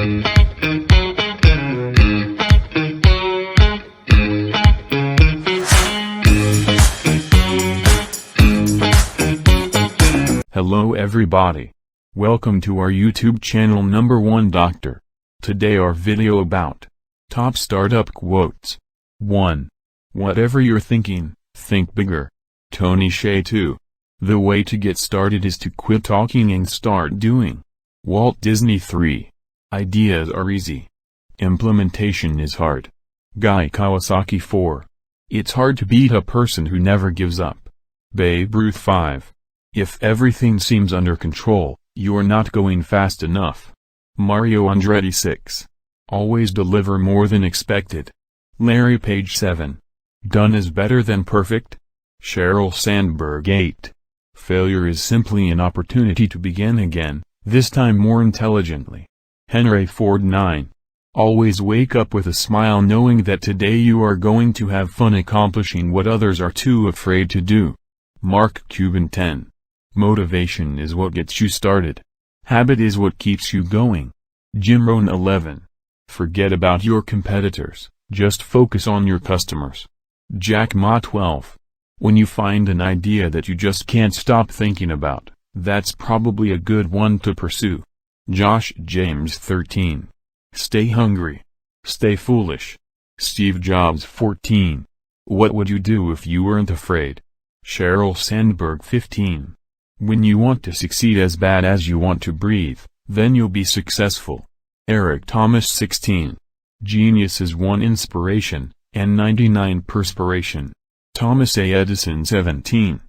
Hello everybody. Welcome to our YouTube channel number 1 Doctor. Today our video about top startup quotes. 1. Whatever you're thinking, think bigger. Tony Hsieh. 2. The way to get started is to quit talking and start doing. Walt Disney. 3. Ideas are easy. Implementation is hard. Guy Kawasaki. 4. It's hard to beat a person who never gives up. Babe Ruth. 5. If everything seems under control, you're not going fast enough. Mario Andretti. 6. Always deliver more than expected. Larry Page. 7. Done is better than perfect. Sheryl Sandberg. 8. Failure is simply an opportunity to begin again, this time more intelligently. Henry Ford. 9. Always wake up with a smile knowing that today you are going to have fun accomplishing what others are too afraid to do. Mark Cuban. 10. Motivation is what gets you started. Habit is what keeps you going. Jim Rohn. 11. Forget about your competitors, just focus on your customers. Jack Ma. 12. When you find an idea that you just can't stop thinking about, that's probably a good one to pursue. Josh James. 13. Stay hungry. Stay foolish. Steve Jobs. 14. What would you do if you weren't afraid? Sheryl Sandberg. 15. When you want to succeed as bad as you want to breathe, then you'll be successful. Eric Thomas. 16. Genius is 1 inspiration, and 99 perspiration. Thomas A. Edison. 17.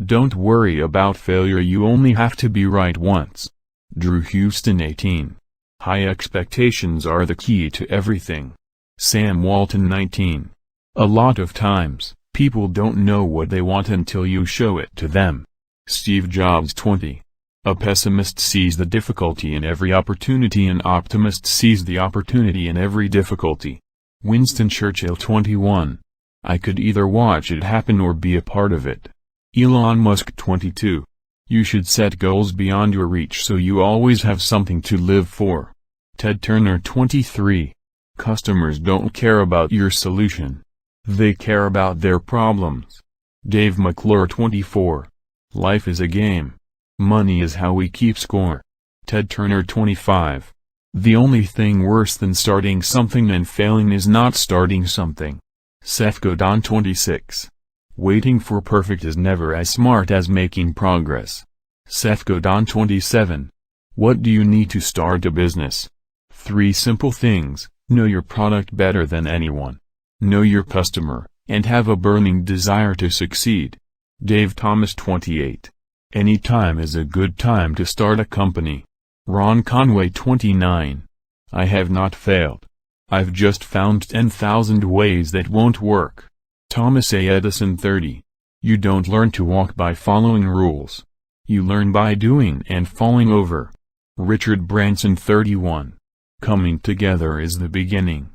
Don't worry about failure, you only have to be right once. Drew Houston. 18. High expectations are the key to everything. Sam Walton. 19. A lot of times, people don't know what they want until you show it to them. Steve Jobs. 20. A pessimist sees the difficulty in every opportunity, an optimist sees the opportunity in every difficulty. Winston Churchill. 21. I could either watch it happen or be a part of it. Elon Musk. 22. You should set goals beyond your reach so you always have something to live for. Ted Turner. 23. Customers don't care about your solution. They care about their problems. Dave McClure. 24. Life is a game. Money is how we keep score. Ted Turner. 25. The only thing worse than starting something and failing is not starting something. Seth Godin. 26. Waiting for perfect is never as smart as making progress. Seth Godin. 27. What do you need to start a business? 3 simple things: know your product better than anyone, know your customer, and have a burning desire to succeed. Dave Thomas. 28. Any time is a good time to start a company. Ron Conway. 29. I have not failed. I've just found 10,000 ways that won't work. Thomas A. Edison. 30. You don't learn to walk by following rules. You learn by doing and falling over. Richard Branson. 31. Coming together is the beginning.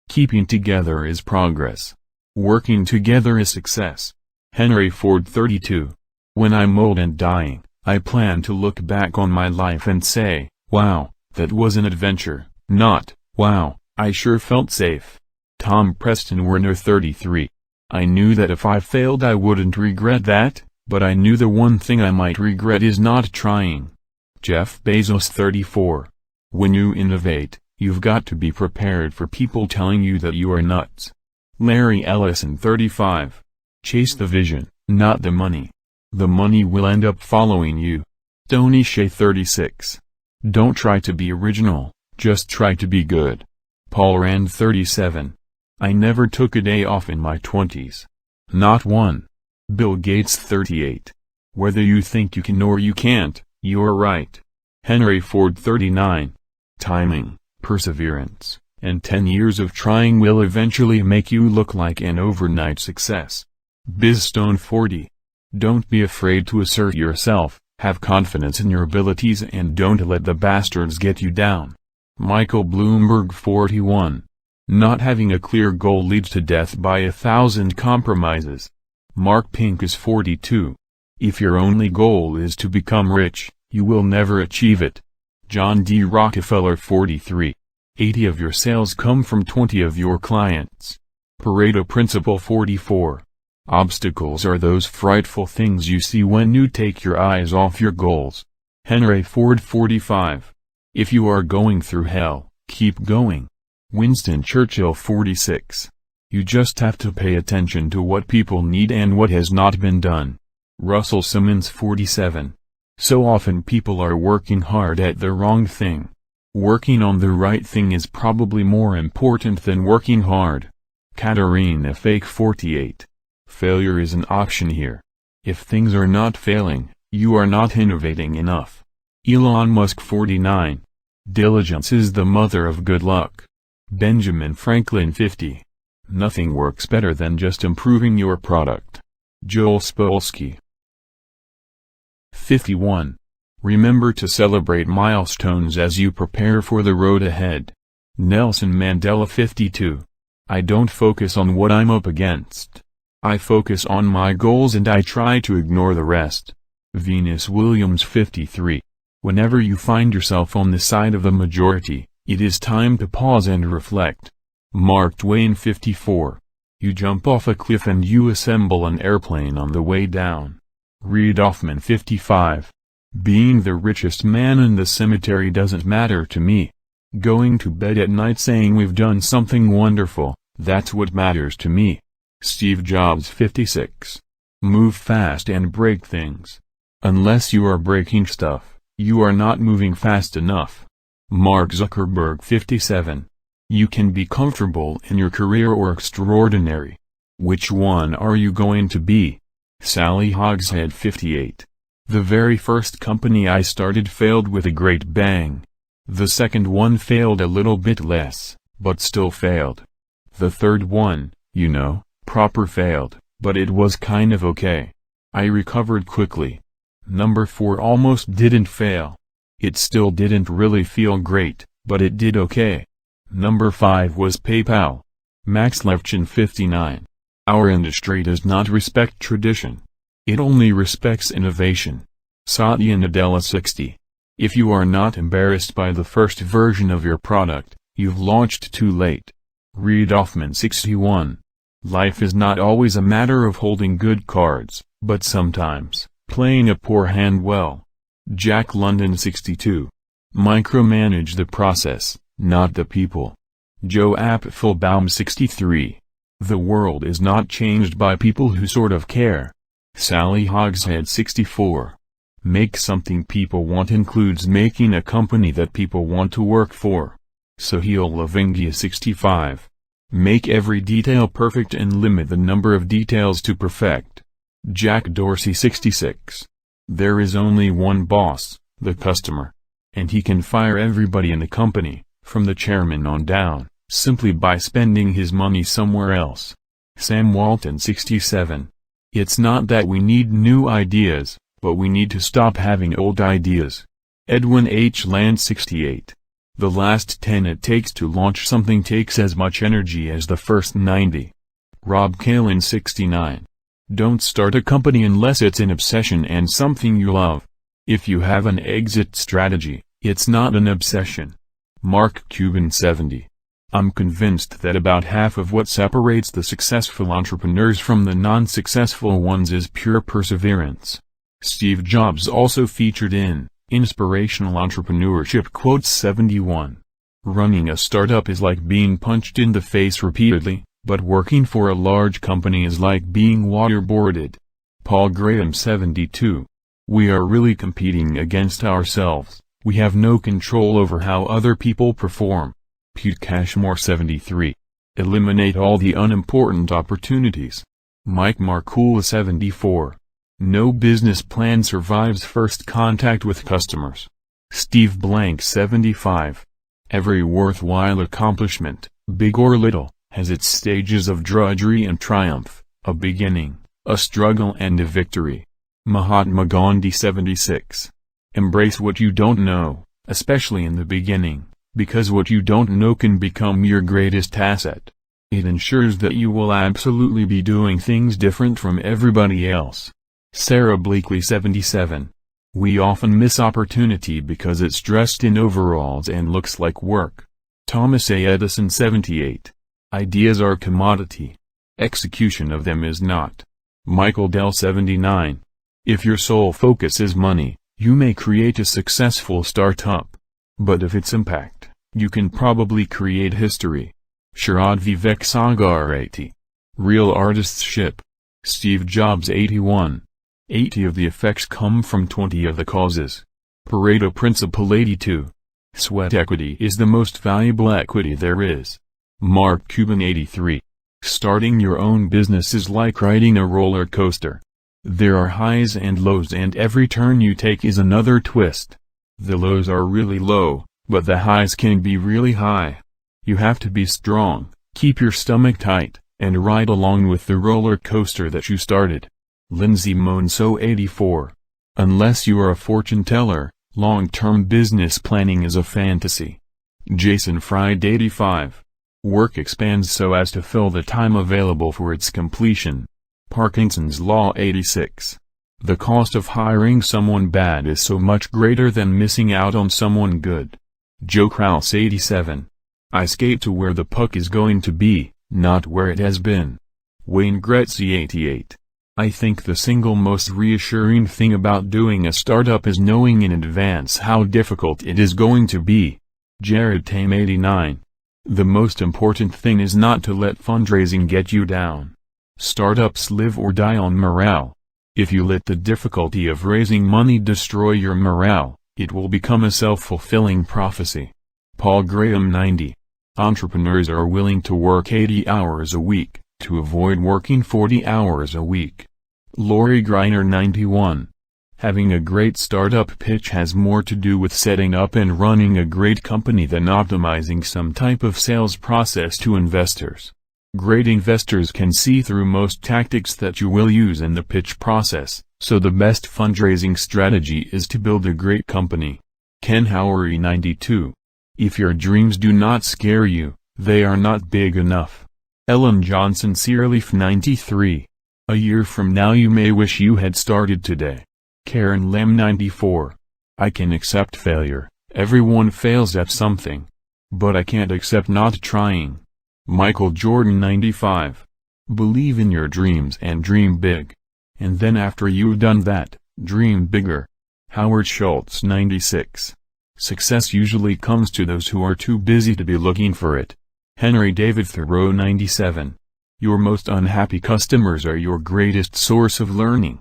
Keeping together is progress. Working together is success. Henry Ford. 32. When I'm old and dying, I plan to look back on my life and say, wow, that was an adventure, not, wow, I sure felt safe. Tom Preston Werner. 33. I knew that if I failed I wouldn't regret that, but I knew the one thing I might regret is not trying. Jeff Bezos. 34. When you innovate, you've got to be prepared for people telling you that you are nuts. Larry Ellison. 35. Chase the vision, not the money. The money will end up following you. Tony Hsieh. 36. Don't try to be original, just try to be good. Paul Rand. 37. I never took a day off in my 20s. Not one. Bill Gates. 38. Whether you think you can or you can't, you're right. Henry Ford. 39. Timing, perseverance, and 10 years of trying will eventually make you look like an overnight success. Bizstone. 40. Don't be afraid to assert yourself, have confidence in your abilities and don't let the bastards get you down. Michael Bloomberg. 41. Not having a clear goal leads to death by 1,000 compromises. Mark Pincus. 42. If your only goal is to become rich, you will never achieve it. John D. Rockefeller. 43. 80 of your sales come from 20 of your clients. Pareto Principle 44. Obstacles are those frightful things you see when you take your eyes off your goals. Henry Ford 45. If you are going through hell, keep going. Winston Churchill 46. You just have to pay attention to what people need and what has not been done. Russell Simmons 47. So often people are working hard at the wrong thing. Working on the right thing is probably more important than working hard. Katarina Fake 48. Failure is an option here. If things are not failing, you are not innovating enough. Elon Musk 49. Diligence is the mother of good luck. Benjamin Franklin 50. Nothing works better than just improving your product. Joel Spolsky 51. Remember to celebrate milestones as you prepare for the road ahead. Nelson Mandela 52. I don't focus on what I'm up against. I focus on my goals and I try to ignore the rest. Venus Williams 53. Whenever you find yourself on the side of the majority, it is time to pause and reflect. Mark Twain 54. You jump off a cliff and you assemble an airplane on the way down. Reid Hoffman 55. Being the richest man in the cemetery doesn't matter to me. Going to bed at night saying we've done something wonderful, that's what matters to me. Steve Jobs 56. Move fast and break things. Unless you are breaking stuff, you are not moving fast enough. Mark Zuckerberg 57. You can be comfortable in your career or extraordinary. Which one are you going to be? Sally Hogshead 58. The very first company I started failed with a great bang. The second one failed a little bit less, but still failed. The third one, proper failed, but it was kind of okay. I recovered quickly. Number 4 almost didn't fail. It still didn't really feel great, but it did okay. Number 5 was PayPal. Max Levchin 59. Our industry does not respect tradition. It only respects innovation. Satya Nadella 60. If you are not embarrassed by the first version of your product, you've launched too late. Reid Hoffman 61. Life is not always a matter of holding good cards, but sometimes, playing a poor hand well. Jack London 62. Micromanage the process, not the people. Joe Apfelbaum 63. The world is not changed by people who sort of care. Sally Hogshead 64. Make something people want includes making a company that people want to work for. Sohail Lavingia 65. Make every detail perfect and limit the number of details to perfect. Jack Dorsey 66. There is only one boss, the customer. And he can fire everybody in the company, from the chairman on down, simply by spending his money somewhere else. Sam Walton 67. It's not that we need new ideas, but we need to stop having old ideas. Edwin H. Land 68. The last 10 it takes to launch something takes as much energy as the first 90. Rob Kalin 69. Don't start a company unless it's an obsession and something you love. If you have an exit strategy, it's not an obsession. Mark Cuban 70. I'm convinced that about half of what separates the successful entrepreneurs from the non-successful ones is pure perseverance. Steve Jobs also featured in Inspirational Entrepreneurship Quotes 71. Running a startup is like being punched in the face repeatedly, but working for a large company is like being waterboarded. Paul Graham 72. We are really competing against ourselves. We have no control over how other people perform. Pete Cashmore 73. Eliminate all the unimportant opportunities. Mike Markula 74. No business plan survives first contact with customers. Steve Blank 75. Every worthwhile accomplishment, big or little, has its stages of drudgery and triumph, a beginning, a struggle and a victory. Mahatma Gandhi 76. Embrace what you don't know, especially in the beginning, because what you don't know can become your greatest asset. It ensures that you will absolutely be doing things different from everybody else. Sarah Bleakley 77. We often miss opportunity because it's dressed in overalls and looks like work. Thomas A. Edison 78. Ideas are commodity. Execution of them is not. Michael Dell 79. If your sole focus is money, you may create a successful startup. But if it's impact, you can probably create history. Sharad Vivek Sagar 80. Real artists ship. Steve Jobs 81. 80 of the effects come from 20 of the causes. Pareto Principle 82. Sweat equity is the most valuable equity there is. Mark Cuban 83. Starting your own business is like riding a roller coaster. There are highs and lows, and every turn you take is another twist. The lows are really low, but the highs can be really high. You have to be strong, keep your stomach tight, and ride along with the roller coaster that you started. Lindsay Monso 84. Unless you are a fortune teller, long-term business planning is a fantasy. Jason Fried 85. Work expands so as to fill the time available for its completion. Parkinson's Law 86. The cost of hiring someone bad is so much greater than missing out on someone good. Joe Kraus 87. I skate to where the puck is going to be, not where it has been. Wayne Gretzky 88. I think the single most reassuring thing about doing a startup is knowing in advance how difficult it is going to be. Jared Tame 89. The most important thing is not to let fundraising get you down. Startups live or die on morale. If you let the difficulty of raising money destroy your morale, it will become a self-fulfilling prophecy. Paul Graham 90. Entrepreneurs are willing to work 80 hours a week, to avoid working 40 hours a week. Lori Greiner 91. Having a great startup pitch has more to do with setting up and running a great company than optimizing some type of sales process to investors. Great investors can see through most tactics that you will use in the pitch process, so the best fundraising strategy is to build a great company. Ken Howery 92. If your dreams do not scare you, they are not big enough. Ellen Johnson Searleaf 93. A year from now you may wish you had started today. Karen Lamb 94. I can accept failure, everyone fails at something. But I can't accept not trying. Michael Jordan 95. Believe in your dreams and dream big. And then after you've done that, dream bigger. Howard Schultz 96. Success usually comes to those who are too busy to be looking for it. Henry David Thoreau 97. Your most unhappy customers are your greatest source of learning.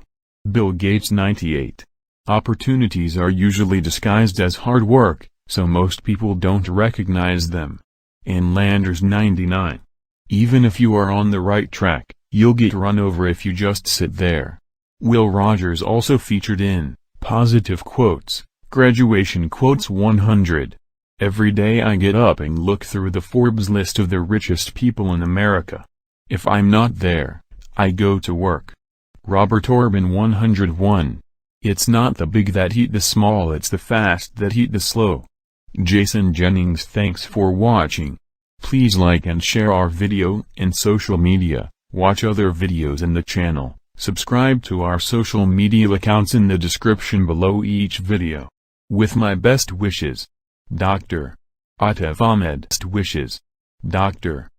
Bill Gates 98. Opportunities are usually disguised as hard work, so most people don't recognize them. Ann Landers 99. Even if you are on the right track, you'll get run over if you just sit there. Will Rogers also featured in Positive Quotes, Graduation Quotes 100. Every day I get up and look through the Forbes list of the richest people in America. If I'm not there, I go to work. Robert Orban 101. It's not the big that eat the small, it's the fast that eat the slow. Jason Jennings. Thanks for watching. Please like and share our video in social media, watch other videos in the channel, subscribe to our social media accounts in the description below each video. With my best wishes. Dr. Atef Ahmed. Best wishes. Dr.